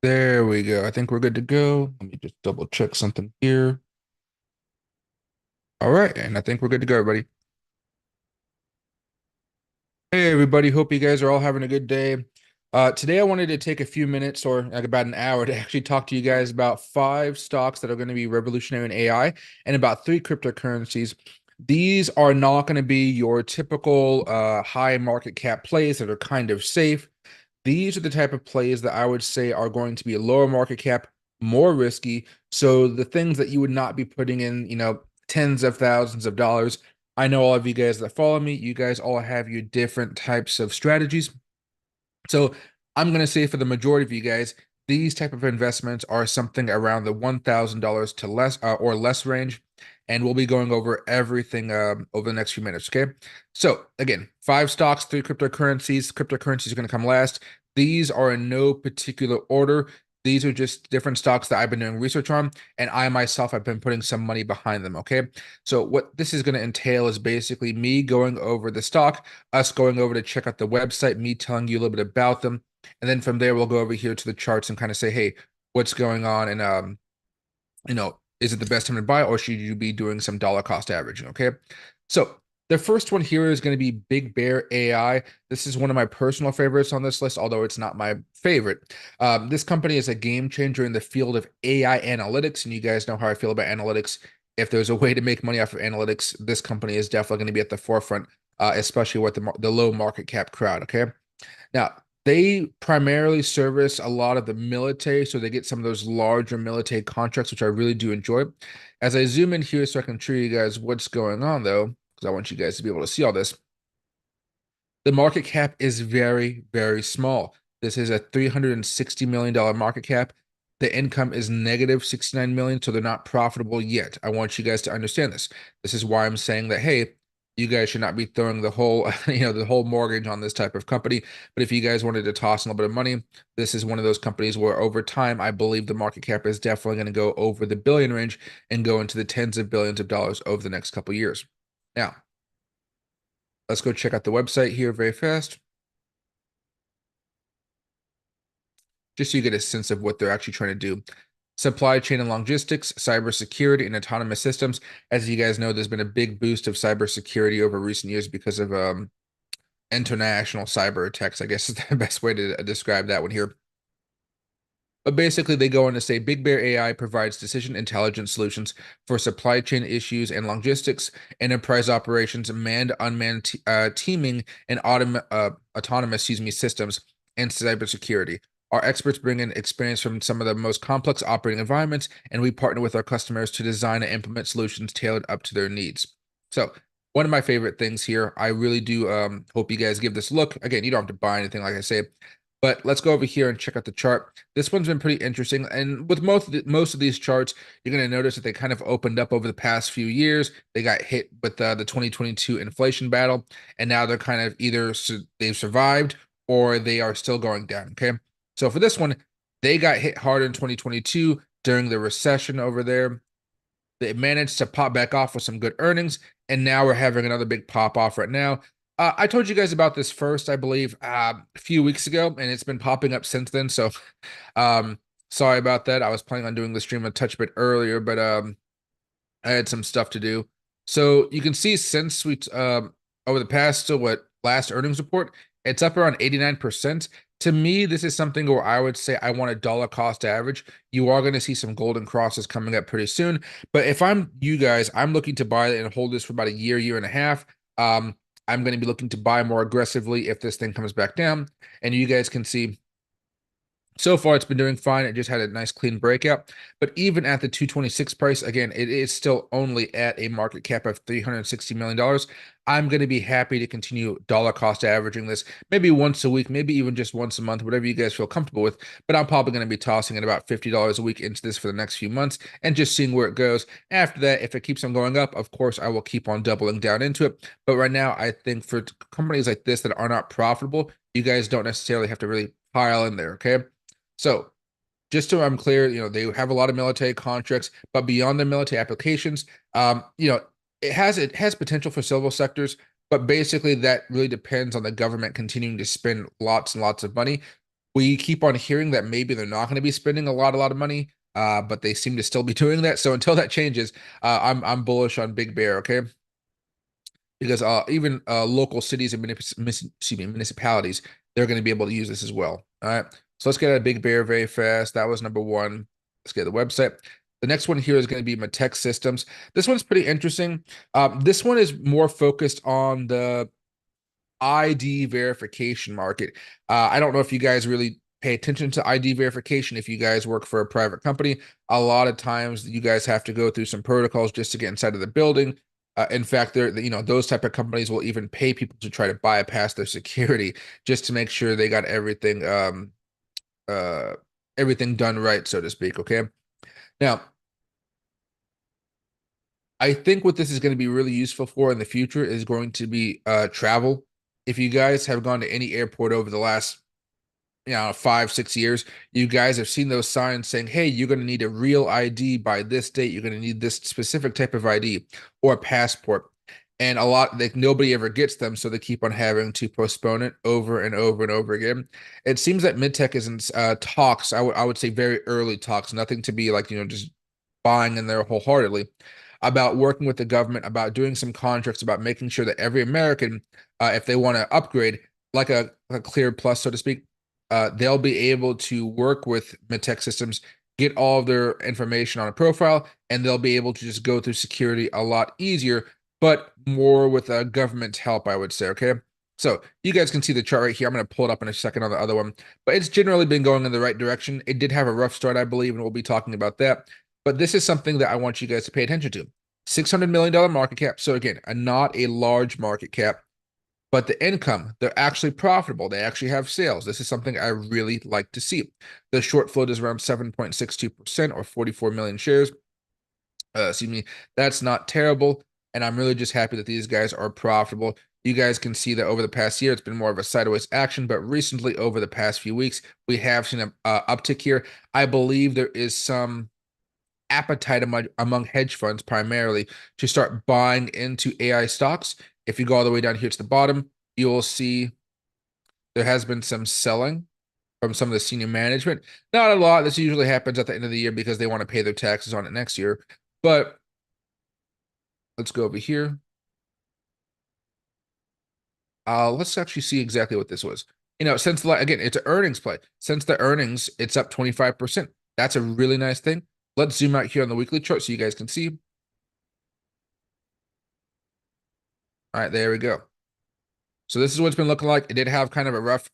There we go. I think we're good to go. Let me just double check something here. All right, and I think we're good to go, everybody. Hey, everybody. Hope you guys are all having a good day. Today, I wanted to take a few minutes or like about an hour to actually talk to you guys about five stocks that are going to be revolutionary in AI and about three cryptocurrencies. These are not going to be your typical high market cap plays that are kind of safe. These are the type of plays that I would say are going to be a lower market cap, more risky. So the things that you would not be putting in, tens of thousands of dollars. I know all of you guys that follow me, you guys all have your different types of strategies. So I'm going to say for the majority of you guys, these type of investments are something around the $1,000 to less or less range. And we'll be going over everything over the next few minutes. Okay. So again, five stocks, three cryptocurrencies. Cryptocurrencies are going to come last. These are in no particular order. These are just different stocks that I've been doing research on, and I myself have been putting some money behind them. Okay. So what this is going to entail is basically me going over the stock, us going over to check out the website, me telling you a little bit about them. And then from there, we'll go over here to the charts and kind of say, hey, what's going on? And, is it the best time to buy or should you be doing some dollar cost averaging? Okay. So the first one here is going to be Big Bear AI. This is one of my personal favorites on this list, although it's not my favorite. This company is a game changer in the field of AI analytics. And you guys know how I feel about analytics. If there's a way to make money off of analytics, this company is definitely going to be at the forefront, especially with the low market cap crowd. Okay. Now, they primarily service a lot of the military, so they get some of those larger military contracts, which I really do enjoy. As I zoom in here so I can show you guys what's going on, though, because I want you guys to be able to see all this, the market cap is very, very small. This is a $360 million market cap. The income is negative 69 million, so they're not profitable yet. I want you guys to understand this. This is why I'm saying that, hey, you guys should not be throwing the whole, the whole mortgage on this type of company. But if you guys wanted to toss in a little bit of money, this is one of those companies where over time, I believe the market cap is definitely going to go over the billion range and go into the tens of billions of dollars over the next couple of years. Now, let's go check out the website here very fast, just so you get a sense of what they're actually trying to do. Supply chain and logistics, cybersecurity, and autonomous systems. As you guys know, there's been a big boost of cybersecurity over recent years because of international cyber attacks, I guess is the best way to describe that one here. But basically, they go on to say Big Bear AI provides decision intelligence solutions for supply chain issues and logistics, enterprise operations, manned, unmanned teaming, and autonomous, systems and cybersecurity. Our experts bring in experience from some of the most complex operating environments, and we partner with our customers to design and implement solutions tailored up to their needs. So, one of my favorite things here, I really do hope you guys give this a look. Again, you don't have to buy anything, like I say, but let's go over here and check out the chart. This one's been pretty interesting. And with most of these charts, you're going to notice that they kind of opened up over the past few years. They got hit with the 2022 inflation battle, and now they're kind of either they've survived or they are still going down. Okay. So for this one, they got hit hard in 2022 during the recession over there. They managed to pop back off with some good earnings, and now we're having another big pop off right now. I told you guys about this first, I believe, a few weeks ago, and it's been popping up since then. So, um, sorry about that. I was planning on doing the stream a touch bit earlier, but I had some stuff to do. So you can see since we over the past last earnings report, it's up around 89%. To me, this is something where I would say I want a dollar cost average. You are going to see some golden crosses coming up pretty soon. But if I'm you guys, I'm looking to buy it and hold this for about a year, year and a half. I'm going to be looking to buy more aggressively if this thing comes back down. And you guys can see so far, it's been doing fine. It just had a nice clean breakout. But even at the 226 price, again, it is still only at a market cap of $360 million. I'm going to be happy to continue dollar cost averaging this maybe once a week, maybe even just once a month, whatever you guys feel comfortable with. But I'm probably going to be tossing in about $50 a week into this for the next few months and just seeing where it goes. After that, if it keeps on going up, of course, I will keep on doubling down into it. But right now, I think for companies like this that are not profitable, you guys don't necessarily have to really pile in there, okay? So just so I'm clear, they have a lot of military contracts, but beyond the military applications, it has potential for civil sectors, but basically that really depends on the government continuing to spend lots and lots of money. We keep on hearing that maybe they're not going to be spending a lot of money, but they seem to still be doing that. So until that changes, I'm bullish on Big Bear. Okay, because even local cities and municipalities, they're going to be able to use this as well. All right, so let's get a Big Bear very fast. That was number one. Let's get the website. The next one here is going to be Matech Systems. This one's pretty interesting. This one is more focused on the ID verification market. I don't know if you guys really pay attention to ID verification. If you guys work for a private company, a lot of times you guys have to go through some protocols just to get inside of the building. In fact, those type of companies will even pay people to try to bypass their security just to make sure they got uh, everything done right, so to speak. Okay. Now, I think what this is going to be really useful for in the future is going to be travel. If you guys have gone to any airport over the last 5, 6 years, you guys have seen those signs saying, hey, you're going to need a real ID by this date. You're going to need this specific type of ID or a passport. And nobody ever gets them, so they keep on having to postpone it over and over and over again. It seems that MidTech is in talks. I would say very early talks, nothing to be like just buying in there wholeheartedly, about working with the government, about doing some contracts, about making sure that every American, if they want to upgrade, like a Clear Plus, so to speak, they'll be able to work with MidTech Systems, get all of their information on a profile, and they'll be able to just go through security a lot easier, but more with government help, I would say. Okay. So you guys can see the chart right here. I'm going to pull it up in a second on the other one, but it's generally been going in the right direction. It did have a rough start, I believe, and we'll be talking about that. But this is something that I want you guys to pay attention to. $600 million market cap. So again, not a large market cap, but the income, they're actually profitable. They actually have sales. This is something I really like to see. The short float is around 7.62% or 44 million shares. Excuse me. That's not terrible. And I'm really just happy that these guys are profitable. You guys can see that over the past year, it's been more of a sideways action, but recently over the past few weeks, we have seen an uptick here. I believe there is some appetite among hedge funds primarily to start buying into AI stocks. If you go all the way down here to the bottom, you will see there has been some selling from some of the senior management. Not a lot. This usually happens at the end of the year because they want to pay their taxes on it next year. But let's go over here. Let's actually see exactly what this was. Again, it's an earnings play. Since the earnings, it's up 25%. That's a really nice thing. Let's zoom out here on the weekly chart so you guys can see. All right, there we go. So this is what it's been looking like. It did have kind of a rough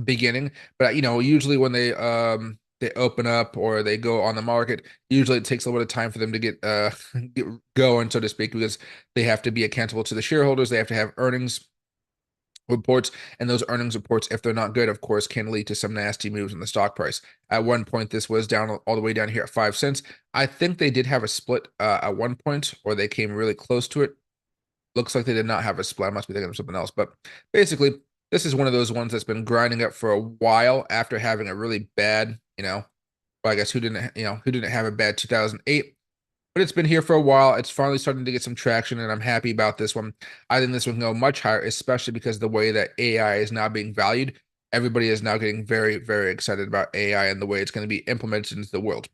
beginning, but usually when they open up or they go on the market, usually it takes a little bit of time for them to get get going, so to speak, because they have to be accountable to the shareholders. They have to have earnings reports, and those earnings reports, if they're not good, of course, can lead to some nasty moves in the stock price. At one point, this was down all the way down here at 5 cents. I think they did have a split at one point, or they came really close to it. Looks like they did not have a split. I must be thinking of something else. But basically, this is one of those ones that's been grinding up for a while after having a really bad, well, I guess who didn't have a bad 2008. But it's been here for a while. It's finally starting to get some traction, and I'm happy about this one. I think this one can go much higher, especially because the way that AI is now being valued. Everybody is now getting very, very excited about AI and the way it's going to be implemented into the world.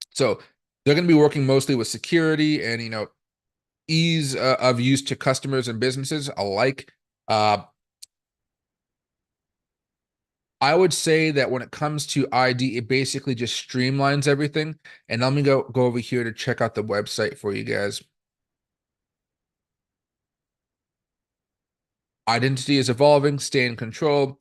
So they're going to be working mostly with security and, ease of use to customers and businesses alike. I would say that when it comes to ID, it basically just streamlines everything. And let me go over here to check out the website for you guys. Identity is evolving, stay in control.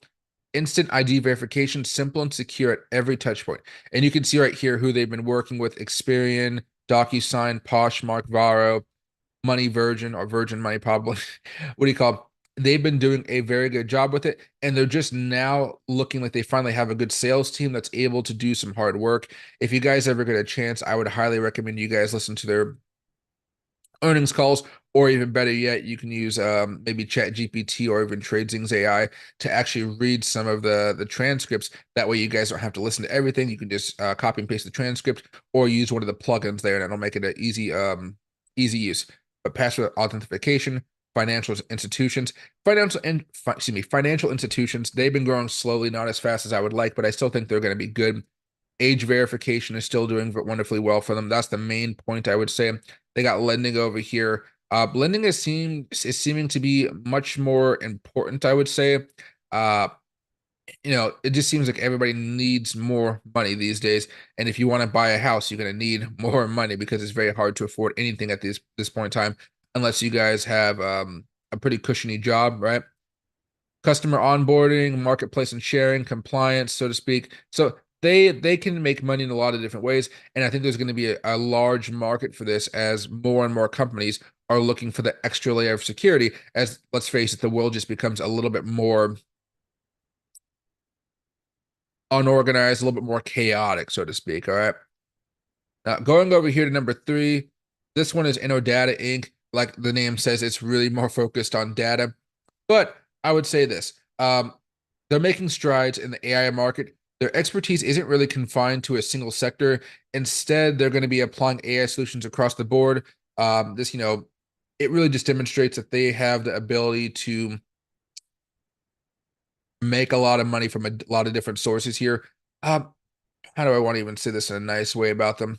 Instant ID verification, simple and secure at every touch point. And you can see right here who they've been working with: Experian, DocuSign, Poshmark, Varo, Money Virgin, or Virgin Money, probably. What do you call it? They've been doing a very good job with it, and they're just now looking like they finally have a good sales team that's able to do some hard work. If you guys ever get a chance, I would highly recommend you guys listen to their earnings calls, or even better yet, you can use maybe Chat GPT or even TradeZing's AI to actually read some of the transcripts. That way you guys don't have to listen to everything. You can just copy and paste the transcript or use one of the plugins there, and it'll make it an easy use. But password authentication, financial institutions. Financial institutions, they've been growing slowly, not as fast as I would like, but I still think they're going to be good. Age verification is still doing wonderfully well for them. That's the main point, I would say. They got lending over here. Lending is seeming to be much more important, I would say. Uh, it just seems like everybody needs more money these days. And if you want to buy a house, you're going to need more money because it's very hard to afford anything at this point in time, unless you guys have a pretty cushiony job, right? Customer onboarding, marketplace and sharing, compliance, so to speak. So they can make money in a lot of different ways. And I think there's going to be a large market for this as more and more companies are looking for the extra layer of security, as let's face it, the world just becomes a little bit more unorganized, a little bit more chaotic, so to speak. All right. Now, going over here to number 3, this one is Innodata Inc. Like the name says, it's really more focused on data. But I would say this, they're making strides in the AI market. Their expertise isn't really confined to a single sector. Instead, they're going to be applying AI solutions across the board. It really just demonstrates that they have the ability to make a lot of money from a lot of different sources here. How do I want to even say this in a nice way about them?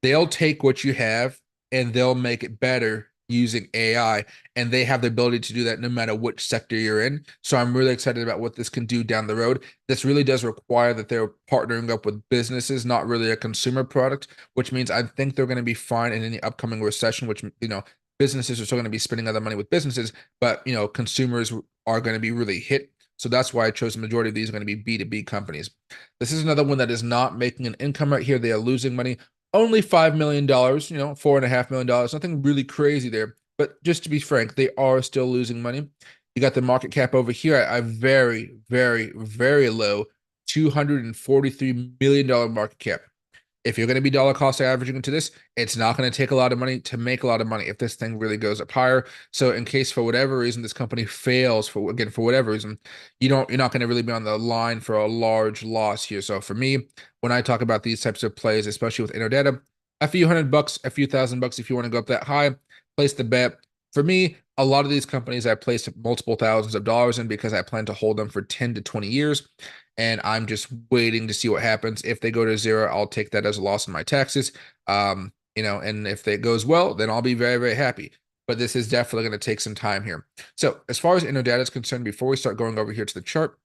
They'll take what you have and they'll make it better using AI. And they have the ability to do that no matter which sector you're in. So I'm really excited about what this can do down the road. This really does require that they're partnering up with businesses, not really a consumer product, which means I think they're going to be fine in any upcoming recession, which, businesses are still going to be spending other money with businesses, but, consumers are going to be really hit. So that's why I chose the majority of these are going to be B2B companies. This is another one that is not making an income right here. They are losing money. Only $5 million, $4.5 million, nothing really crazy there. But just to be frank, they are still losing money. You got the market cap over here at a very, very, very low $243 million market cap. If you're going to be dollar cost averaging into this, it's not going to take a lot of money to make a lot of money if this thing really goes up higher. So in case for whatever reason this company fails for whatever reason, you're not going to really be on the line for a large loss here. So for me, when I talk about these types of plays, especially with Innodata, a few $100, a few $1,000 if you want to go up that high, place the bet. For me, a lot of these companies I placed multiple thousands of dollars in because I plan to hold them for 10 to 20 years. And I'm just waiting to see what happens. If they go to 0, I'll take that as a loss in my taxes. And if it goes well, then I'll be very, very happy. But this is definitely going to take some time here. So as far as Innodata is concerned, before we start going over here to the chart,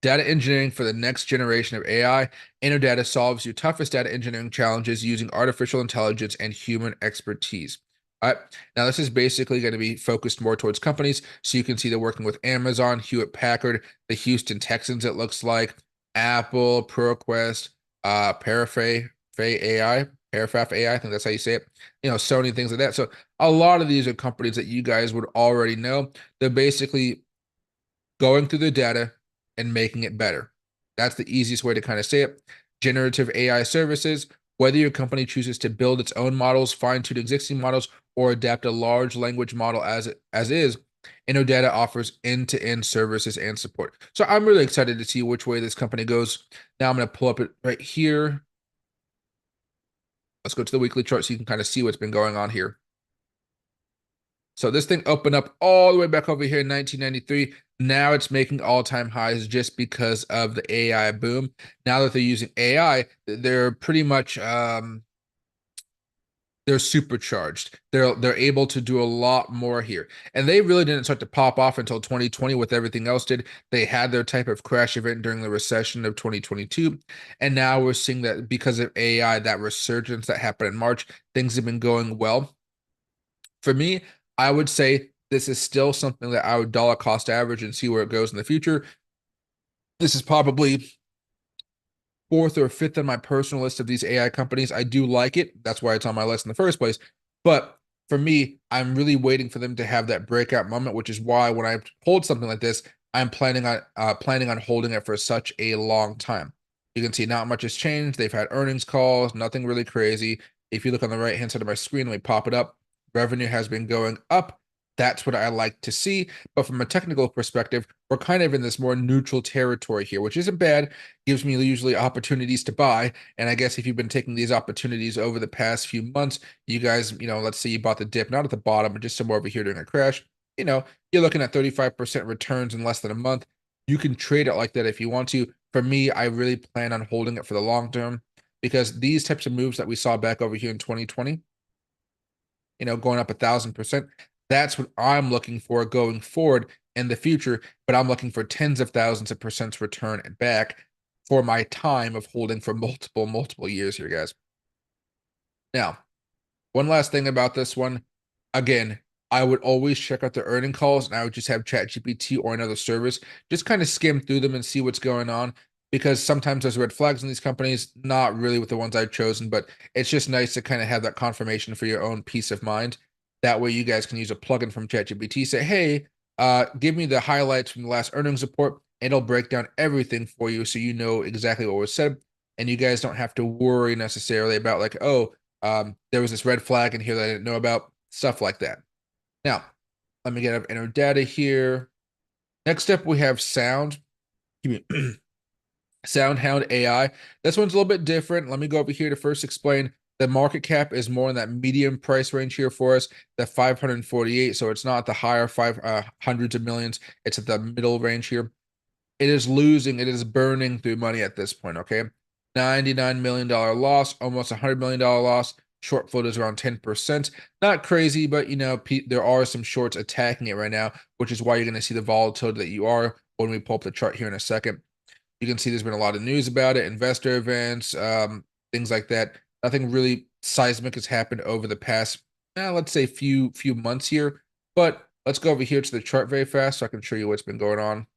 data engineering for the next generation of AI, Innodata solves your toughest data engineering challenges using artificial intelligence and human expertise. All right. Now, this is basically going to be focused more towards companies. So you can see they're working with Amazon, Hewlett Packard, the Houston Texans, it looks like, Apple, ProQuest, Parafay AI, Parafaf AI, I think that's how you say it, Sony, things like that. So a lot of these are companies that you guys would already know. They're basically going through the data and making it better. That's the easiest way to kind of say it. Generative AI services, whether your company chooses to build its own models, fine-tune existing models, or adapt a large language model as is, Innodata offers end-to-end services and support. So I'm really excited to see which way this company goes. Now I'm going to pull up it right here. Let's go to the weekly chart so you can kind of see what's been going on here. So this thing opened up all the way back over here in 1993. Now it's making all-time highs just because of the AI boom. Now that they're using AI, they're pretty much they're supercharged. They're able to do a lot more here. And they really didn't start to pop off until 2020 with everything else did. They had their type of crash event during the recession of 2022. And now we're seeing that because of AI, that resurgence that happened in March, things have been going well. For me, I would say this is still something that I would dollar cost average and see where it goes in the future. This is probably 4th or 5th on my personal list of these AI companies. I do like it. That's why it's on my list in the first place. But for me, I'm really waiting for them to have that breakout moment, which is why when I hold something like this, I'm planning on holding it for such a long time. You can see not much has changed. They've had earnings calls, nothing really crazy. If you look on the right-hand side of my screen, let me pop it up. Revenue has been going up. That's what I like to see. But from a technical perspective, we're kind of in this more neutral territory here, which isn't bad. Gives me usually opportunities to buy. And I guess if you've been taking these opportunities over the past few months, you guys, let's say you bought the dip, not at the bottom, but just somewhere over here during a crash, you're looking at 35% returns in less than a month. You can trade it like that if you want to. For me, I really plan on holding it for the long term because these types of moves that we saw back over here in 2020, going up 1,000%. That's what I'm looking for going forward in the future. But I'm looking for tens of thousands of percents return back for my time of holding for multiple years here, guys. Now, one last thing about this one. Again, I would always check out the earning calls and I would just have ChatGPT or another service just kind of skim through them and see what's going on because sometimes there's red flags in these companies, not really with the ones I've chosen, but it's just nice to kind of have that confirmation for your own peace of mind. That way you guys can use a plugin from ChatGPT, say, hey, give me the highlights from the last earnings report, and it'll break down everything for you so you know exactly what was said. And you guys don't have to worry necessarily about like, oh, there was this red flag in here that I didn't know about, stuff like that. Now, let me get up enter data here. Next up, we have Sound. SoundHound AI. This one's a little bit different. Let me go over here to first explain. The market cap is more in that medium price range here for us, the 548. So it's not the higher five hundreds of millions. It's at the middle range here. It is losing. It is burning through money at this point. Okay, $99 million loss, almost $100 million loss. Short float is around 10%. Not crazy, but there are some shorts attacking it right now, which is why you're going to see the volatility that you are when we pull up the chart here in a second. You can see there's been a lot of news about it, investor events, things like that. Nothing really seismic has happened over the past, let's say, few months here. But let's go over here to the chart very fast so I can show you what's been going on.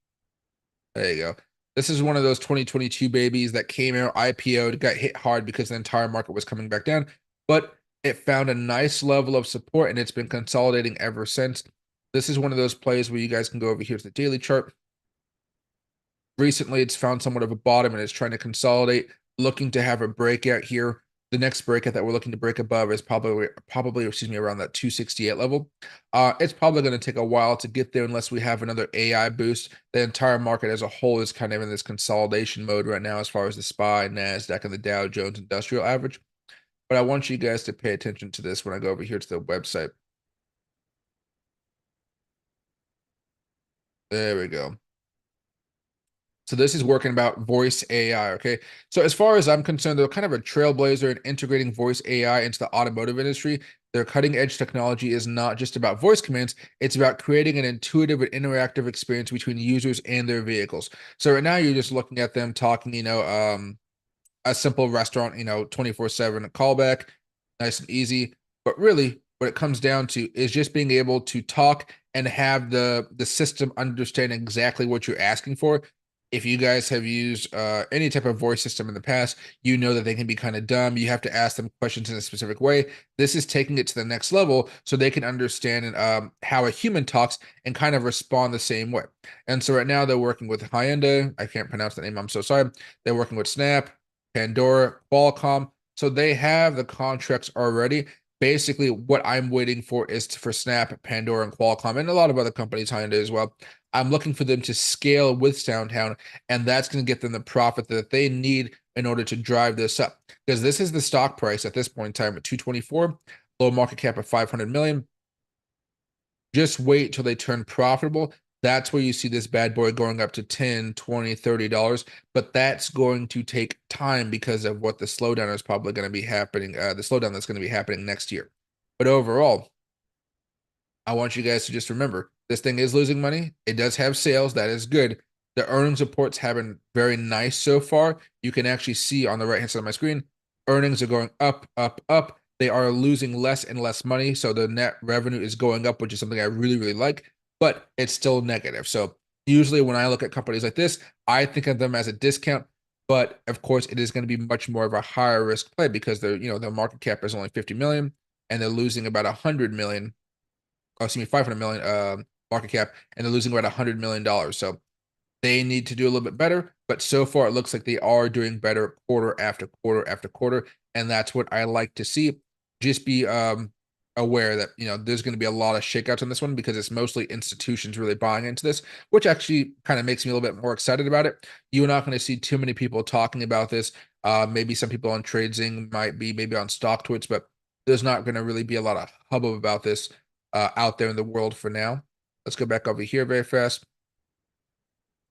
There you go. This is one of those 2022 babies that came out, IPO'd, got hit hard because the entire market was coming back down, but it found a nice level of support and it's been consolidating ever since. This is one of those plays where you guys can go over here to the daily chart. Recently, it's found somewhat of a bottom and it's trying to consolidate, looking to have a breakout here. The next breakout that we're looking to break above is probably around that 268 level. It's probably going to take a while to get there unless we have another AI boost. The entire market as a whole is kind of in this consolidation mode right now as far as the SPY, NASDAQ, and the Dow Jones Industrial Average. But I want you guys to pay attention to this when I go over here to the website. There we go. So this is working about voice AI, okay? So as far as I'm concerned, they're kind of a trailblazer in integrating voice AI into the automotive industry. Their cutting edge technology is not just about voice commands, it's about creating an intuitive and interactive experience between users and their vehicles. So right now you're just looking at them talking, a simple restaurant, 24/7 callback, nice and easy. But really what it comes down to is just being able to talk and have the system understand exactly what you're asking for. If you guys have used any type of voice system in the past, you know that they can be kind of dumb. You have to ask them questions in a specific way. This is taking it to the next level so they can understand how a human talks and kind of respond the same way. And so right now they're working with Hyundai. I can't pronounce the name. I'm so sorry. They're working with Snap, Pandora, Qualcomm. So they have the contracts already. Basically, what I'm waiting for is for Snap, Pandora, and Qualcomm, and a lot of other companies, Hyundai as well. I'm looking for them to scale with SoundHound, and that's going to get them the profit that they need in order to drive this up. Because this is the stock price at this point in time at 224, low market cap of 500 million. Just wait till they turn profitable. That's where you see this bad boy going up to 10, 20, $30. But that's going to take time because of what the slowdown is probably going to be happening, the slowdown that's going to be happening next year. But overall, I want you guys to just remember this thing is losing money. It does have sales. That is good. The earnings reports have been very nice so far. You can actually see on the right hand side of my screen, earnings are going up, up, up. They are losing less and less money. So the net revenue is going up, which is something I really like, but it's still negative. So usually when I look at companies like this, I think of them as a discount. But of course, it is going to be much more of a higher risk play because their market cap is only 50 million and they're losing about 100 million, 500 million market cap, and they're losing about $100 million. So they need to do a little bit better, but so far it looks like they are doing better quarter after quarter after quarter, and that's what I like to see. Just be aware that there's going to be a lot of shakeouts on this one because it's mostly institutions really buying into this, which actually kind of makes me a little bit more excited about it. You're not going to see too many people talking about this. Maybe some people on TradeZing might be, maybe on StockTwits, but there's not going to really be a lot of hubbub about this out there in the world for now. Let's go back over here very fast.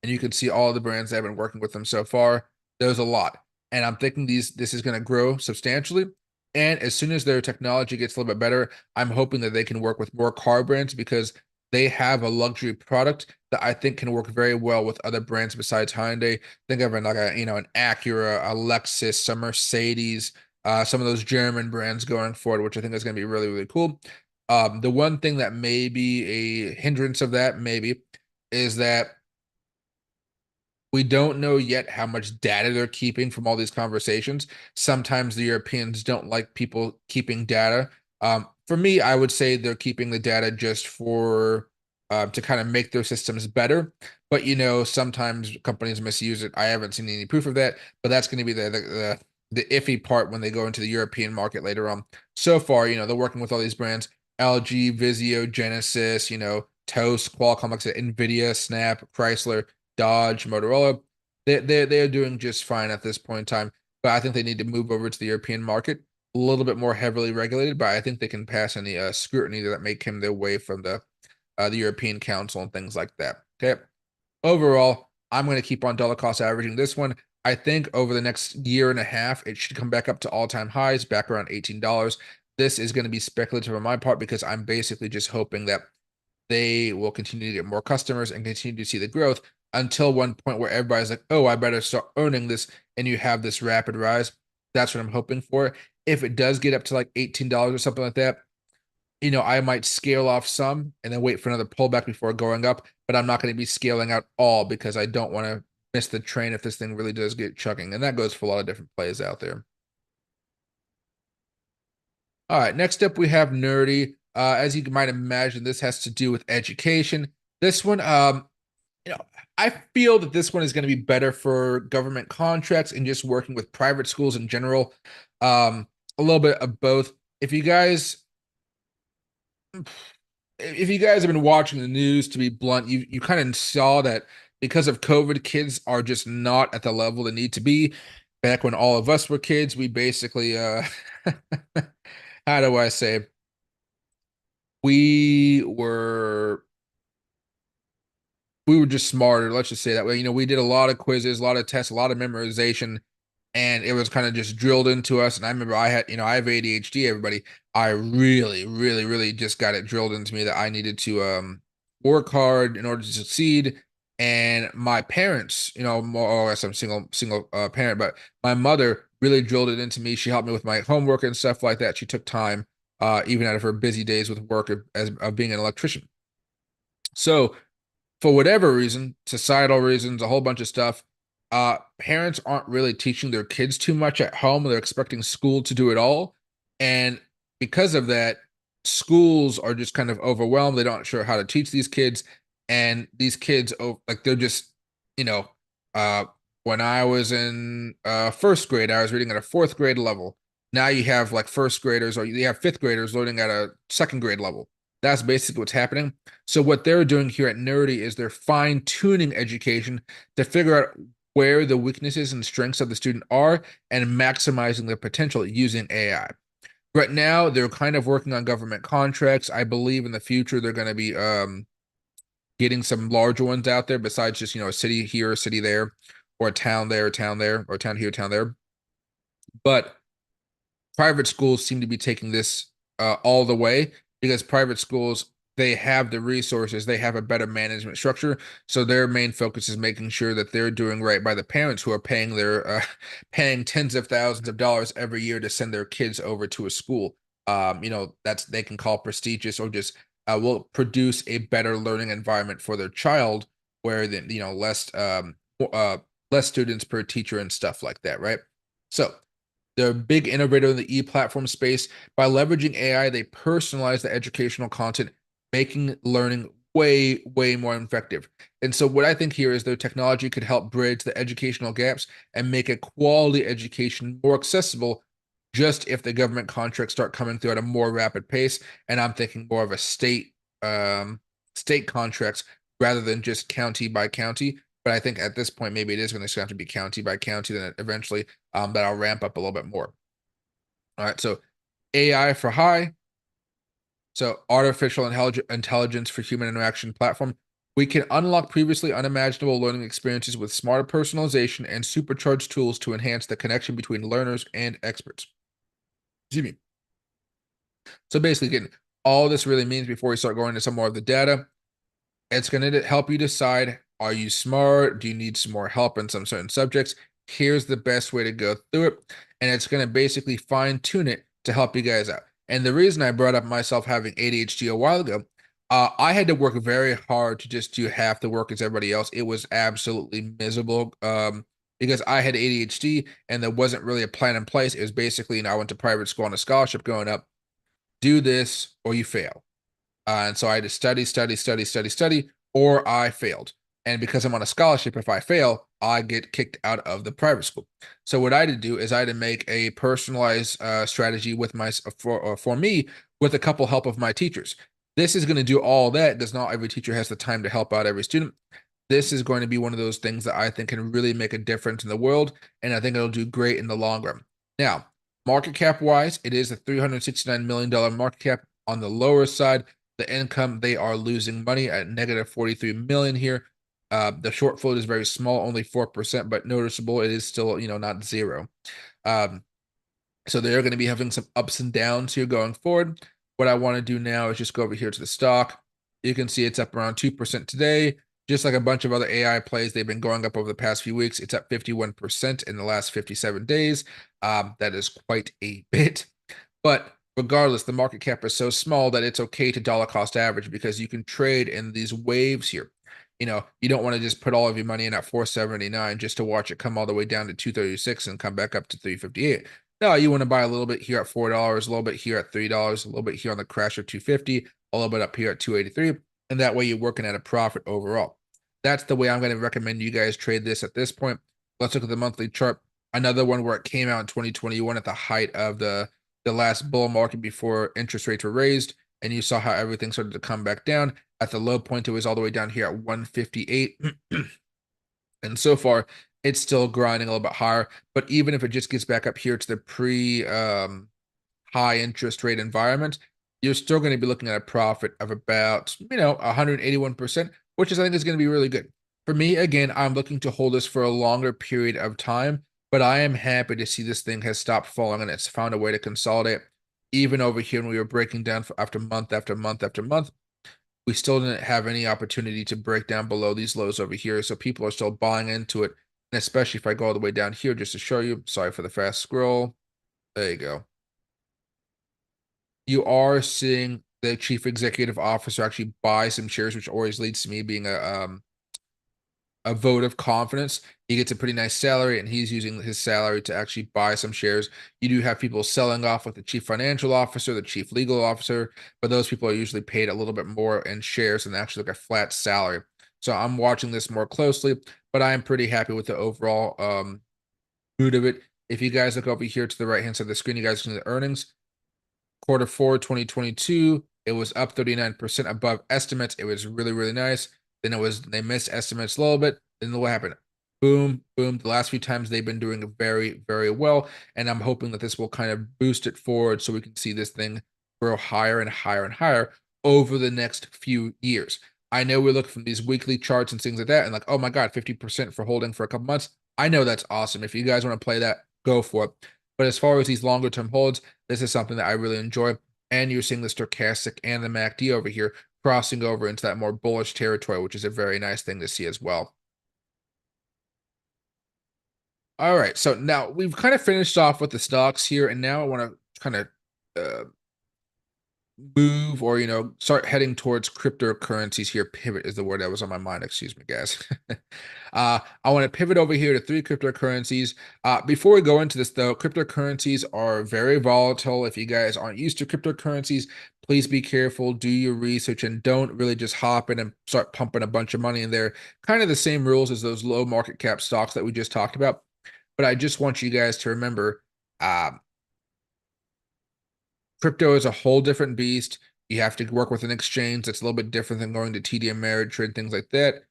And you can see all the brands that have been working with them so far. There's a lot. And I'm thinking this is going to grow substantially. And as soon as their technology gets a little bit better, I'm hoping that they can work with more car brands because they have a luxury product that I think can work very well with other brands besides Hyundai. Think of it like an Acura, a Lexus, a Mercedes, some of those German brands going forward, which I think is going to be really, really cool. The one thing that may be a hindrance of that maybe is that we don't know yet how much data they're keeping from all these conversations. Sometimes the Europeans don't like people keeping data. For me, I would say they're keeping the data just for to kind of make their systems better. But sometimes companies misuse it. I haven't seen any proof of that, but that's going to be the iffy part when they go into the European market later on. So far, they're working with all these brands: LG, Vizio, Genesis, Toast, Qualcomm, like I said, Nvidia, Snap, Chrysler, Dodge, Motorola. They're doing just fine at this point in time, but I think they need to move over to the European market, a little bit more heavily regulated. But I think they can pass any scrutiny that may come their way from the European Council and things like that. Okay. Overall, I'm going to keep on dollar cost averaging this one. I think over the next year and a half, it should come back up to all-time highs, back around $18. This is going to be speculative on my part because I'm basically just hoping that they will continue to get more customers and continue to see the growth until one point where everybody's like, oh, I better start owning this. And you have this rapid rise. That's what I'm hoping for. If it does get up to like $18 or something like that, I might scale off some and then wait for another pullback before going up. But I'm not going to be scaling out all because I don't want to miss the train if this thing really does get chugging. And that goes for a lot of different plays out there. All right, next up we have Nerdy. As you might imagine, this has to do with education. This one, you know, I feel that this one is going to be better for government contracts and just working with private schools in general. A little bit of both. If you guys, if you guys have been watching the news, to be blunt, you kind of saw that because of COVID, kids are just not at the level they need to be. Back when all of us were kids, we basically, how do I say, we were we were just smarter. Let's just say that way. We did a lot of quizzes, a lot of tests, a lot of memorization, and it was kind of just drilled into us. And I remember I have ADHD, everybody. I really, really, really just got it drilled into me that I needed to work hard in order to succeed. And my parents, more or less, I'm single parent, but my mother really drilled it into me. She helped me with my homework and stuff like that. She took time, even out of her busy days with work as of being an electrician. So for whatever reason, societal reasons, a whole bunch of stuff, parents aren't really teaching their kids too much at home. They're expecting school to do it all. And because of that, schools are just kind of overwhelmed. They don't sure how to teach these kids. And these kids, oh, like they're just, you know, uh, when I was in first grade, I was reading at a fourth grade level. Now you have like first graders or you have fifth graders learning at a second grade level. That's basically what's happening. So what they're doing here at Nerdy is they're fine tuning education to figure out where the weaknesses and strengths of the student are and maximizing their potential using AI. Right now, they're kind of working on government contracts. I believe in the future they're going to be getting some larger ones out there besides just a city here, a city there, or a town there, a town there, or a town here, a town there. But private schools seem to be taking this all the way because private schools, they have the resources, they have a better management structure, so their main focus is making sure that they're doing right by the parents who are paying their paying tens of thousands of dollars every year to send their kids over to a school. That's they can call prestigious or just will produce a better learning environment for their child where then uh, less students per teacher and stuff like that, right? So they're a big innovator in the e-platform space. By leveraging AI, they personalize the educational content, making learning way, way more effective. And so what I think here is their technology could help bridge the educational gaps and make a quality education more accessible just if the government contracts start coming through at a more rapid pace. And I'm thinking more of a state contracts rather than just county by county. But I think at this point, maybe it is going to have to be county by county. Then eventually, that'll ramp up a little bit more. All right. So AI for high. So artificial intelligence for human interaction platform. We can unlock previously unimaginable learning experiences with smarter personalization and supercharged tools to enhance the connection between learners and experts. Excuse me. So basically, again, all this really means before we start going into some more of the data, it's going to help you decide, are you smart? Do you need some more help in some certain subjects? Here's the best way to go through it. And it's going to basically fine tune it to help you guys out. And the reason I brought up myself having ADHD a while ago, I had to work very hard to just do half the work as everybody else. It was absolutely miserable because I had ADHD and there wasn't really a plan in place. It was basically, I went to private school on a scholarship growing up. Do this or you fail. And so I had to study, or I failed. And because I'm on a scholarship, if I fail, I get kicked out of the private school. So what I had to do is I had to make a personalized strategy with for me with a couple help of my teachers. This is going to do all that because not every teacher has the time to help out every student. This is going to be one of those things that I think can really make a difference in the world, and I think it'll do great in the long run. Now, market cap wise, it is a $369 million market cap. On the lower side, the income, they are losing money at negative 43 million here. The short float is very small, only 4%, but noticeable. It is still, not zero. So they're going to be having some ups and downs here going forward. What I want to do now is just go over here to the stock. You can see it's up around 2% today. Just like a bunch of other AI plays, they've been going up over the past few weeks. It's up 51% in the last 57 days. That is quite a bit. But regardless, the market cap is so small that it's okay to dollar cost average because you can trade in these waves here. You don't want to just put all of your money in at 479 just to watch it come all the way down to 236 and come back up to 358. No, you want to buy a little bit here at $4, a little bit here at $3, a little bit here on the crash of 250, a little bit up here at 283, and that way you're working at a profit overall. That's the way I'm going to recommend you guys trade this at this point. Let's look at the monthly chart. Another one where it came out in 2021 at the height of the last bull market before interest rates were raised, and you saw how everything started to come back down. At the low point, it was all the way down here at 158. And so far, it's still grinding a little bit higher. But even if it just gets back up here to the high interest rate environment, you're still going to be looking at a profit of about, 181%, which I think is going to be really good. For me, again, I'm looking to hold this for a longer period of time, but I am happy to see this thing has stopped falling and it's found a way to consolidate. Even over here, when we were breaking down after month after month after month, we still didn't have any opportunity to break down below these lows over here. So people are still buying into it. And especially if I go all the way down here just to show you, sorry for the fast scroll. There you go. You are seeing the chief executive officer actually buy some shares, which always leads to me being a vote of confidence. He gets a pretty nice salary, and he's using his salary to actually buy some shares. You do have people selling off with the chief financial officer, the chief legal officer, but those people are usually paid a little bit more in shares than actually like a flat salary. So I'm watching this more closely, but I'm pretty happy with the overall mood of it. If you guys look over here to the right hand side of the screen, you guys can see the earnings. Q4 2022, it was up 39% above estimates. It was really, really nice. Then they missed estimates a little bit. Then what happened? Boom, boom. The last few times they've been doing very, very well. And I'm hoping that this will kind of boost it forward so we can see this thing grow higher and higher and higher over the next few years. I know we look from these weekly charts and things like that and like, oh my God, 50% for holding for a couple months. I know that's awesome. If you guys want to play that, go for it. But as far as these longer term holds, this is something that I really enjoy. And you're seeing the stochastic and the MACD over here crossing over into that more bullish territory, which is a very nice thing to see as well. All right, so now we've kind of finished off with the stocks here, and now I want to kind of move or start heading towards cryptocurrencies here. Pivot is the word that was on my mind, excuse me guys. I want to pivot over here to 3 cryptocurrencies. Before we go into this though, cryptocurrencies are very volatile. If you guys aren't used to cryptocurrencies, please be careful, do your research, and don't really just hop in and start pumping a bunch of money in there. Kind of the same rules as those low market cap stocks that we just talked about. But I just want you guys to remember, Crypto is a whole different beast. You have to work with an exchange that's a little bit different than going to TD Ameritrade, things like that.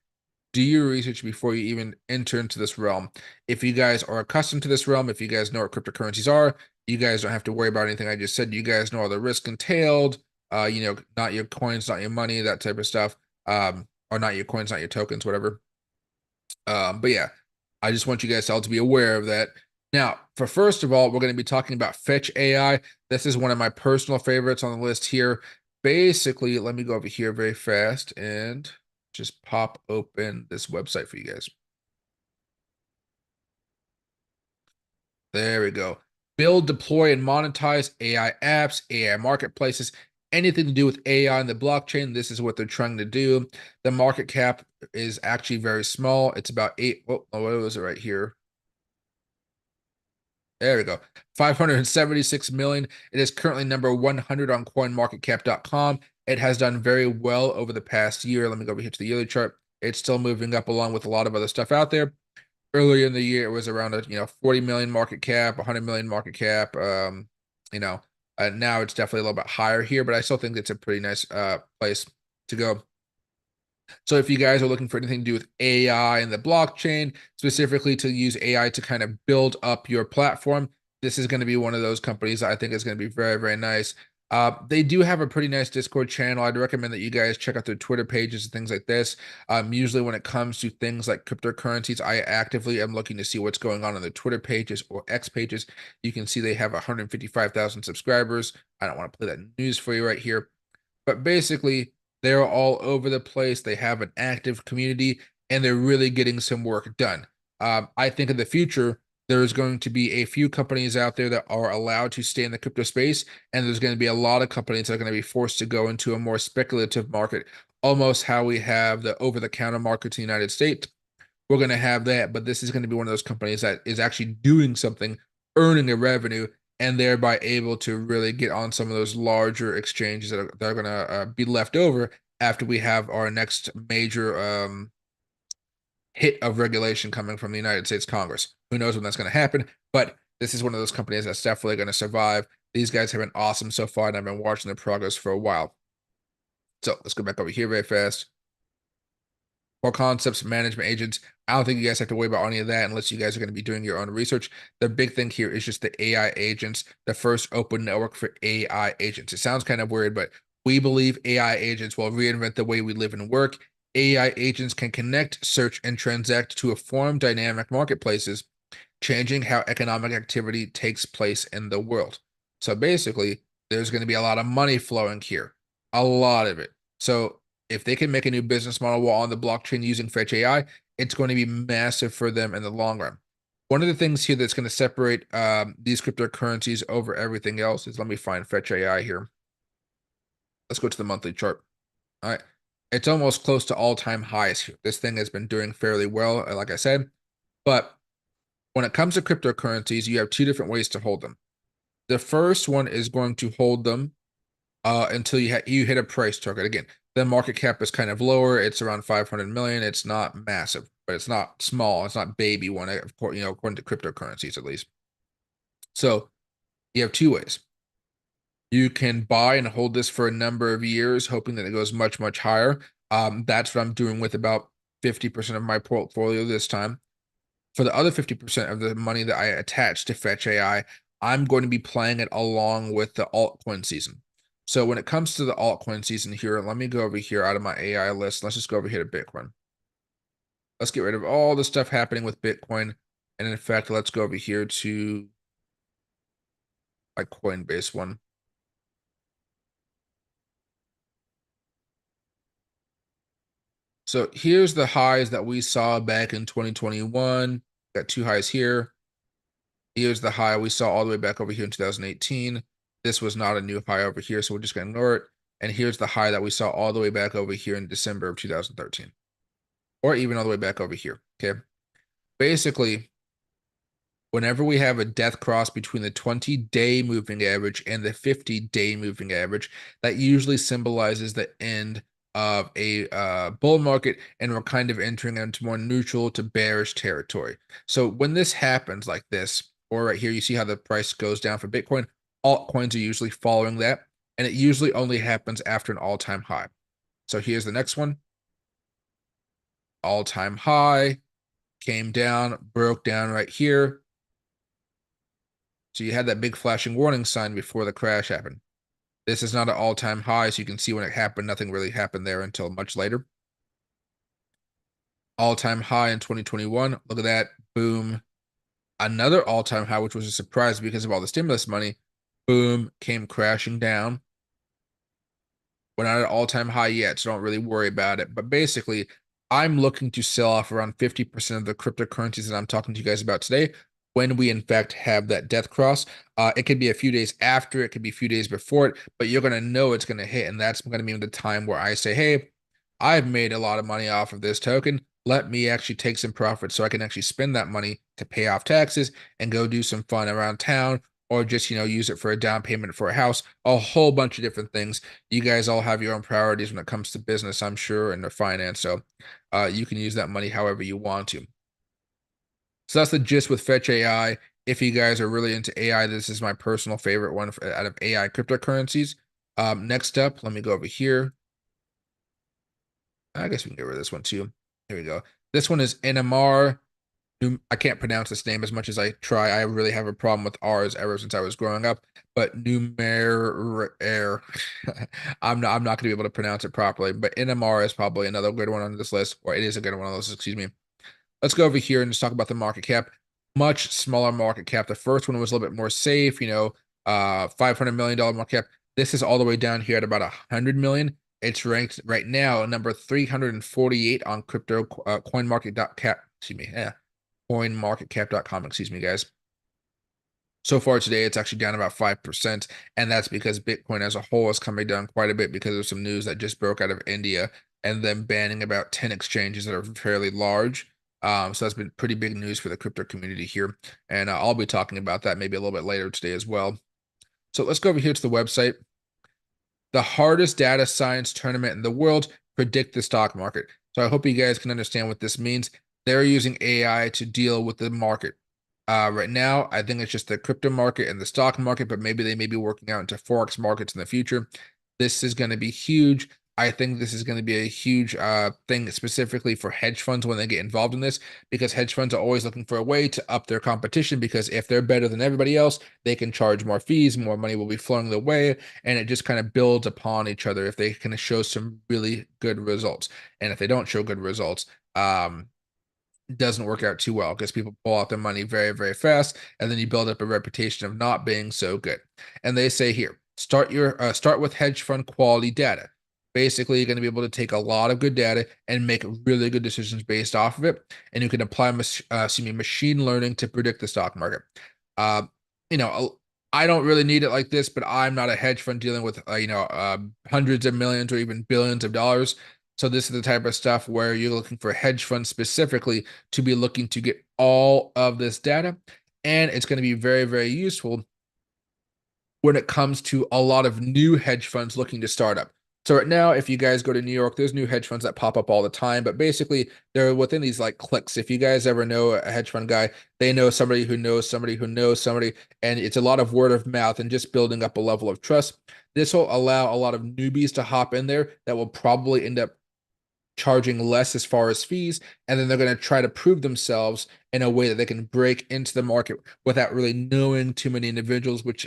Do your research before you even enter into this realm. If you guys are accustomed to this realm, if you guys know what cryptocurrencies are, you guys don't have to worry about anything I just said. You guys know all the risk entailed. Not your coins, not your money, that type of stuff. Or not your coins, not your tokens, whatever. But yeah, I just want you guys all to be aware of that. Now, for first of all, we're going to be talking about Fetch AI. This is one of my personal favorites on the list here. Basically, let me go over here very fast and just pop open this website for you guys. There we go. Build, deploy, and monetize AI apps, AI marketplaces, anything to do with AI and the blockchain. This is what they're trying to do. The market cap is actually very small. It's about what was it right here? There we go. 576 million. It is currently number 100 on coinmarketcap.com. It has done very well over the past year. Let me go over here to the yearly chart. It's still moving up along with a lot of other stuff out there. Earlier in the year, it was around a 40 million market cap, 100 million market cap. Now it's definitely a little bit higher here, but I still think it's a pretty nice place to go. So if you guys are looking for anything to do with AI and the blockchain, specifically to use AI to kind of build up your platform, this is going to be one of those companies that I think is going to be very, very nice. They do have a pretty nice Discord channel. I'd recommend that you guys check out their Twitter pages and things like this. Usually when it comes to things like cryptocurrencies, I actively am looking to see what's going on their Twitter pages or X pages. You can see they have 155,000 subscribers. I don't want to play that news for you right here, but basically they're all over the place. They have an active community and they're really getting some work done. I think in the future, there's going to be a few companies out there that are allowed to stay in the crypto space, and there's going to be a lot of companies that are going to be forced to go into a more speculative market, almost how we have the over-the-counter markets in the United States. We're going to have that, but this is going to be one of those companies that is actually doing something, earning a revenue, and thereby able to really get on some of those larger exchanges that are going to be left over after we have our next major hit of regulation coming from the United States Congress. Who knows when that's going to happen? But this is one of those companies that's definitely going to survive. These guys have been awesome so far, and I've been watching their progress for a while. So let's go back over here very fast. Core concepts, management agents. I don't think you guys have to worry about any of that unless you guys are going to be doing your own research. The big thing here is just the AI agents, the first open network for AI agents. It sounds kind of weird, but we believe AI agents will reinvent the way we live and work. AI agents can connect, search, and transact to form dynamic marketplaces, changing how economic activity takes place in the world. So basically, there's going to be a lot of money flowing here, a lot of it. So if they can make a new business model on the blockchain using Fetch AI, it's going to be massive for them in the long run. One of the things here that's going to separate these cryptocurrencies over everything else is, let me find Fetch AI here. Let's go to the monthly chart. All right. It's almost close to all-time highs here. This thing has been doing fairly well, like I said. But when it comes to cryptocurrencies, you have two different ways to hold them. The first one is going to hold them until you hit a price target. Again, the market cap is kind of lower. It's around 500 million. It's not massive, but it's not small. It's not baby one, of course, according to cryptocurrencies at least. So you have two ways. You can buy and hold this for a number of years, hoping that it goes much, much higher. That's what I'm doing with about 50% of my portfolio this time. For the other 50% of the money that I attach to Fetch AI, I'm going to be playing it along with the altcoin season. So when it comes to the altcoin season here, let me go over here out of my AI list. Let's just go over here to Bitcoin. Let's get rid of all the stuff happening with Bitcoin. And in fact, let's go over here to my Coinbase one. So here's the highs that we saw back in 2021. Got two highs here. Here's the high we saw all the way back over here in 2018. This was not a new high over here, so we're just going to ignore it. And here's the high that we saw all the way back over here in December of 2013. Or even all the way back over here, okay? Basically, whenever we have a death cross between the 20-day moving average and the 50-day moving average, that usually symbolizes the end of a bull market, and we're kind of entering into more neutral to bearish territory. So when this happens like this, or right here, you see how the price goes down for Bitcoin, altcoins are usually following that, and it usually only happens after an all-time high. So here's the next one. All-time high, came down, broke down right here. So you had that big flashing warning sign before the crash happened. This is not an all-time high, so you can see when it happened, nothing really happened there until much later. All-time high in 2021. Look at that. Boom. Another all-time high, which was a surprise because of all the stimulus money. Boom. Came crashing down. We're not at all-time high yet, so don't really worry about it. But basically, I'm looking to sell off around 50% of the cryptocurrencies that I'm talking to you guys about today when we, in fact, have that death cross. It could be a few days after, it could be a few days before it, but you're going to know it's going to hit. And that's going to be the time where I say, hey, I've made a lot of money off of this token. Let me actually take some profit so I can actually spend that money to pay off taxes and go do some fun around town, or just, use it for a down payment for a house, a whole bunch of different things. You guys all have your own priorities when it comes to business, I'm sure, and the finance. So you can use that money however you want to. So that's the gist with Fetch AI. If you guys are really into AI, this is my personal favorite one out of AI cryptocurrencies. Next up, let me go over here. I guess we can get rid of this one too. Here we go. This one is NMR. I can't pronounce this name as much as I try. I really have a problem with R's ever since I was growing up. But Numer I'm not going to be able to pronounce it properly. But NMR is probably another good one on this list, or it is a good one on this. Excuse me. Let's go over here and just talk about the market cap. Much smaller market cap. The first one was a little bit more safe. $500 million market cap. This is all the way down here at about 100 million. It's ranked right now number 348 on crypto CoinMarket.cap. Excuse me. Yeah. CoinMarketCap.com. Excuse me, guys. So far today, it's actually down about 5%. And that's because Bitcoin as a whole is coming down quite a bit because of some news that just broke out of India and them banning about 10 exchanges that are fairly large. So that's been pretty big news for the crypto community here. And I'll be talking about that maybe a little bit later today as well. So let's go over here to the website. The hardest data science tournament in the world, predict the stock market. So I hope you guys can understand what this means. They're using AI to deal with the market. Right now, I think it's just the crypto market and the stock market, but maybe they may be working out into Forex markets in the future. This is going to be huge. I think this is going to be a huge thing specifically for hedge funds when they get involved in this, because hedge funds are always looking for a way to up their competition, because if they're better than everybody else, they can charge more fees, more money will be flowing their way, and it just kind of builds upon each other if they can show some really good results. And if they don't show good results, it doesn't work out too well because people pull out their money very, very fast, and then you build up a reputation of not being so good. And they say here, start with hedge fund quality data. Basically, you're going to be able to take a lot of good data and make really good decisions based off of it, and you can apply machine learning to predict the stock market. I don't really need it like this, but I'm not a hedge fund dealing with hundreds of millions or even billions of dollars. So this is the type of stuff where you're looking for hedge funds specifically to be looking to get all of this data, and it's going to be very, very useful when it comes to a lot of new hedge funds looking to start up. So right now, if you guys go to New York, there's new hedge funds that pop up all the time, but basically they're within these like cliques. If you guys ever know a hedge fund guy, they know somebody who knows somebody who knows somebody, and it's a lot of word of mouth and just building up a level of trust. This will allow a lot of newbies to hop in there that will probably end up charging less as far as fees, and then they're going to try to prove themselves in a way that they can break into the market without really knowing too many individuals, which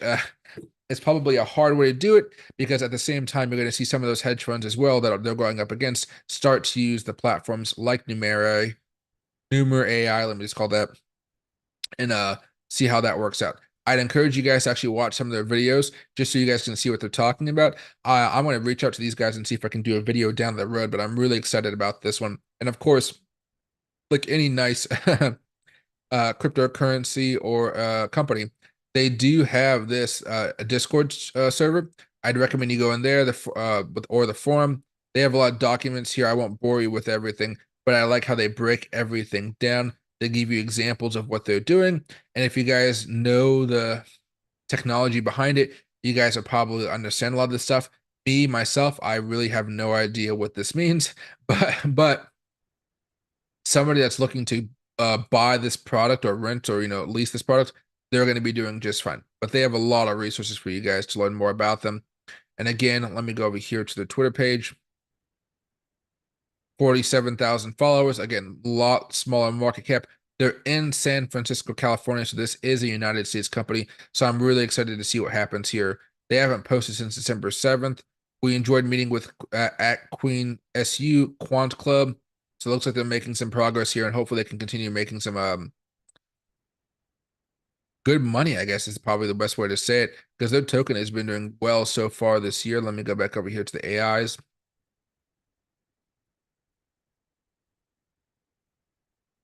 is probably a hard way to do it, because at the same time, you're going to see some of those hedge funds as well that they're going up against start to use the platforms like Numer AI, let me just call that, and see how that works out. I'd encourage you guys to actually watch some of their videos just so you guys can see what they're talking about. I want to reach out to these guys and see if I can do a video down the road, but I'm really excited about this one. And of course, like any nice cryptocurrency or company, they do have this a Discord server. I'd recommend you go in there, or the forum. They have a lot of documents here. I won't bore you with everything, but I like how they break everything down. They give you examples of what they're doing. And if you guys know the technology behind it, you guys will probably understand a lot of this stuff. Me, myself, I really have no idea what this means, but somebody that's looking to buy this product or rent or lease this product, they're going to be doing just fine. But they have a lot of resources for you guys to learn more about them. And again, let me go over here to the Twitter page. 47,000 followers. Again, a lot smaller market cap. They're in San Francisco, California. So this is a United States company. So I'm really excited to see what happens here. They haven't posted since December 7th. We enjoyed meeting with at Queen SU Quant Club. So it looks like they're making some progress here, and hopefully they can continue making some good money, I guess is probably the best way to say it, because their token has been doing well so far this year. Let me go back over here to the AIs.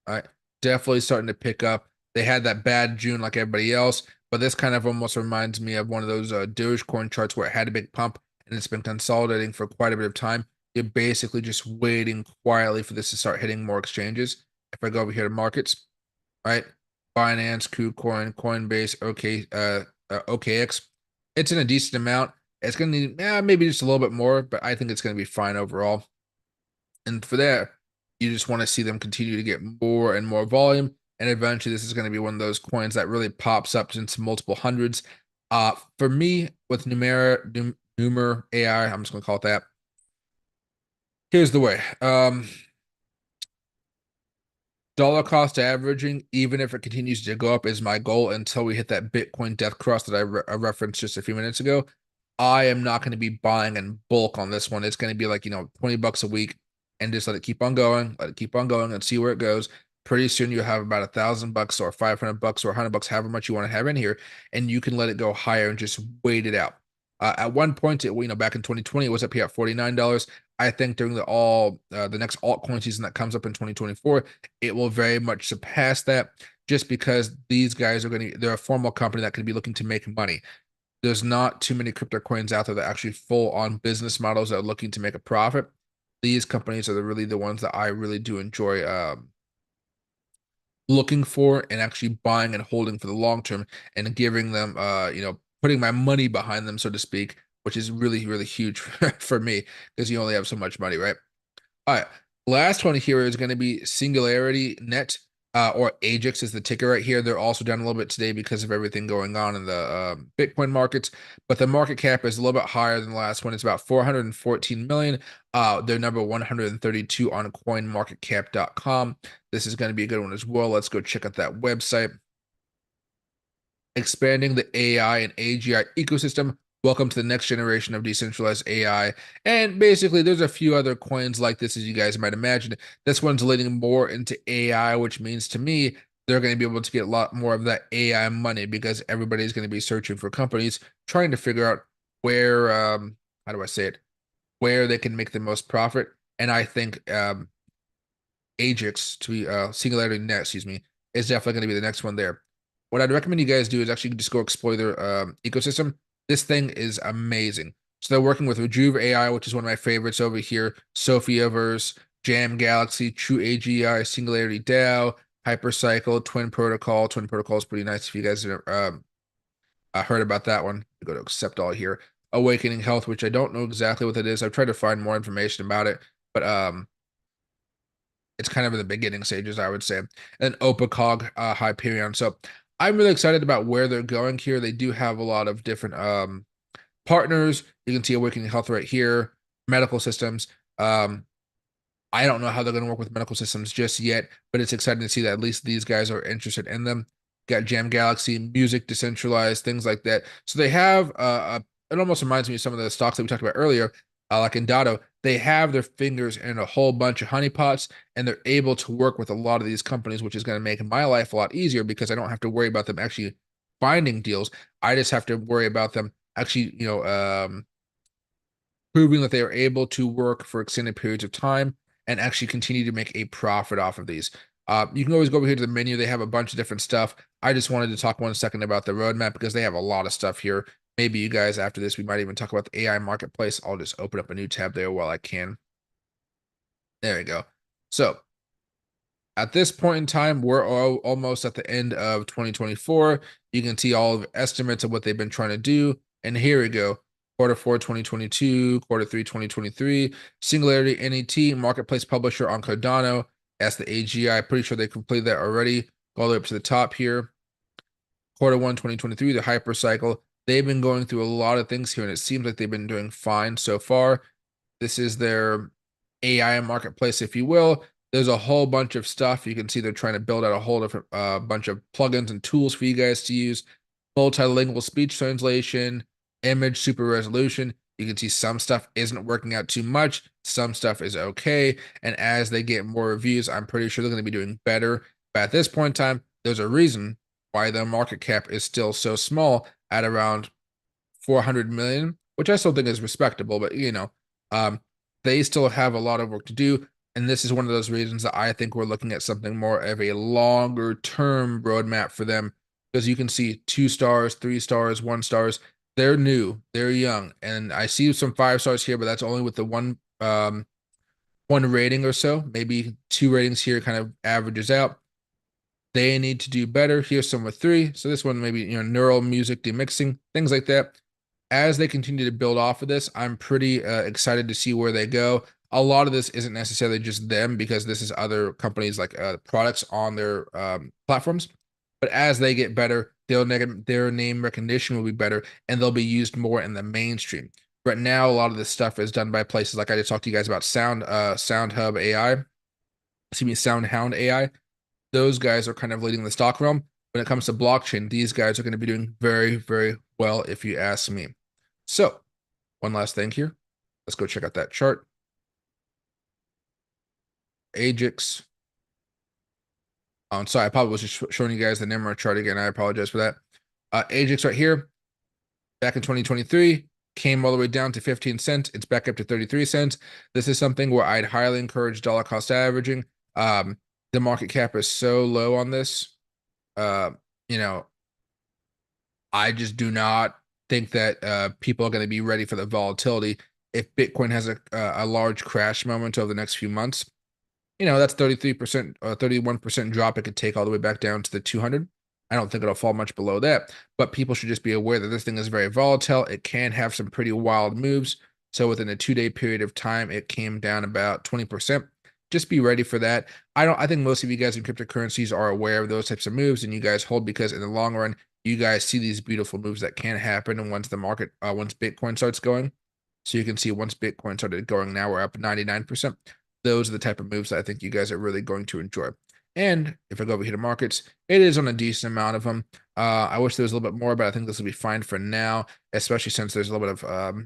All right, definitely starting to pick up. They had that bad June like everybody else, but this kind of almost reminds me of one of those Dogecoin charts where it had a big pump and it's been consolidating for quite a bit of time. You're basically just waiting quietly for this to start hitting more exchanges. If I go over here to markets, right? Binance, KuCoin, Coinbase, OKX. It's in a decent amount. It's going to need maybe just a little bit more, but I think it's going to be fine overall. And for that, you just want to see them continue to get more and more volume. And eventually, this is going to be one of those coins that really pops up into multiple hundreds. For me, with Numer AI, I'm just going to call it that. Here's the way. Dollar cost averaging, even if it continues to go up, is my goal until we hit that Bitcoin death cross that I referenced just a few minutes ago. I am not going to be buying in bulk on this one. It's going to be like, 20 bucks a week and just let it keep on going, and see where it goes. Pretty soon you'll have about $1,000 or 500 bucks or 100 bucks, however much you want to have in here, and you can let it go higher and just wait it out. At one point, back in 2020, it was up here at $49. I think during the next altcoin season that comes up in 2024, it will very much surpass that, just because these guys they're a formal company that could be looking to make money. There's not too many crypto coins out there that actually full on business models that are looking to make a profit. These companies are really the ones that I really do enjoy looking for and actually buying and holding for the long term, and giving them putting my money behind them, so to speak, which is really, really huge for me, because you only have so much money, right? All right. Last one here is going to be Singularity Net, or AGIX is the ticker right here. They're also down a little bit today because of everything going on in the Bitcoin markets, but the market cap is a little bit higher than the last one. It's about 414 million. They're number 132 on coinmarketcap.com. This is going to be a good one as well. Let's go check out that website. Expanding the AI and AGI ecosystem. Welcome to the next generation of decentralized AI. And basically, there's a few other coins like this, as you guys might imagine. This one's leaning more into AI, which means to me, they're going to be able to get a lot more of that AI money, because everybody's going to be searching for companies, trying to figure out where, how do I say it, where they can make the most profit. And I think AGIX, to be Singularity Net, excuse me, is definitely going to be the next one there. What I'd recommend you guys do is actually just go explore their ecosystem. This thing is amazing. So they're working with Rejuve AI, which is one of my favorites over here, Sophiaverse, Jam Galaxy, True AGI, Singularity DAO, Hypercycle, Twin Protocol. Twin Protocol is pretty nice if you guys heard about that one. Go to accept all here. Awakening Health, which I don't know exactly what it is. I've tried to find more information about it, but it's kind of in the beginning stages, I would say. And then Opacog, Hyperion. So I'm really excited about where they're going here. They do have a lot of different partners. You can see Awakening Health right here, medical systems. I don't know how they're going to work with medical systems just yet, but it's exciting to see that at least these guys are interested in them. Got Jam Galaxy, music decentralized, things like that. So they have it almost reminds me of some of the stocks that we talked about earlier, like in Dado. They have their fingers in a whole bunch of honeypots, and they're able to work with a lot of these companies, which is going to make my life a lot easier, because I don't have to worry about them actually finding deals. I just have to worry about them actually, proving that they are able to work for extended periods of time and actually continue to make a profit off of these. You can always go over here to the menu. They have a bunch of different stuff. I just wanted to talk 1 second about the roadmap, because they have a lot of stuff here. Maybe you guys, after this, we might even talk about the AI marketplace. I'll just open up a new tab there while I can. There we go. So at this point in time, we're almost at the end of 2024. You can see all of the estimates of what they've been trying to do. And here we go. Q4 2022, Q3 2023, Singularity NET, marketplace publisher on Cardano. That's the AGI. Pretty sure they completed that already. Go all the way up to the top here. Quarter 1 2023, the hyper cycle. They've been going through a lot of things here, and it seems like they've been doing fine so far. This is their AI marketplace, if you will. There's a whole bunch of stuff. You can see they're trying to build out a whole different bunch of plugins and tools for you guys to use. Multilingual speech translation, image super resolution. You can see some stuff isn't working out too much. Some stuff is okay. And as they get more reviews, I'm pretty sure they're going to be doing better. But at this point in time, there's a reason why the market cap is still so small at around 400 million, which I still think is respectable, but um, they still have a lot of work to do. And this is one of those reasons that I think we're looking at something more of a longer term roadmap for them. Because you can see 2 stars, 3 stars, 1 stars. They're new, they're young, and I see some 5 stars here, but that's only with the one rating or so. Maybe 2 ratings here kind of averages out. They need to do better. Here's some with 3. So this one maybe neural music demixing, things like that. As they continue to build off of this, I'm pretty excited to see where they go. A lot of this isn't necessarily just them because this is other companies like products on their platforms. But as they get better, their name recognition will be better and they'll be used more in the mainstream. Right now, a lot of this stuff is done by places like I just talked to you guys about SoundHub AI, excuse me, SoundHound AI. Those guys are kind of leading the stock realm. When it comes to blockchain, these guys are going to be doing very, very well, if you ask me. So, one last thing here. Let's go check out that chart. Ajax. Oh, I'm sorry, I probably was just showing you guys the Nimrod chart again. I apologize for that. Ajax right here, back in 2023, came all the way down to 15 cents. It's back up to 33 cents. This is something where I'd highly encourage dollar cost averaging. The market cap is so low on this. You know, I just do not think that people are going to be ready for the volatility. If Bitcoin has a large crash moment over the next few months, that's 33% or 31% drop. It could take all the way back down to the 200. I don't think it'll fall much below that, but people should just be aware that this thing is very volatile. It can have some pretty wild moves. So within a 2-day period of time, it came down about 20%. Just be ready for that. I think most of you guys in cryptocurrencies are aware of those types of moves and you guys hold because in the long run, you guys see these beautiful moves that can happen. And once once Bitcoin starts going, so you can see once Bitcoin started going, now we're up 99%. Those are the type of moves that I think you guys are really going to enjoy. And if I go over here to markets, it is on a decent amount of them. I wish there was a little bit more, but I think this will be fine for now, especially since there's a little bit of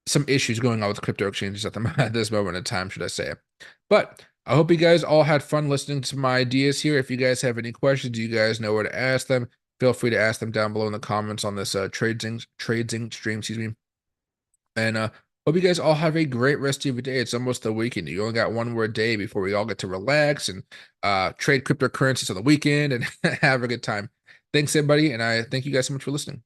some issues going on with crypto exchanges at this moment in time, should I say. But I hope you guys all had fun listening to my ideas here. If you guys have any questions, you guys know where to ask them. Feel free to ask them down below in the comments on this trading stream, excuse me. And hope you guys all have a great rest of your day. It's almost the weekend. You only got one more day before we all get to relax and trade cryptocurrencies on the weekend and have a good time. Thanks, everybody, and I thank you guys so much for listening.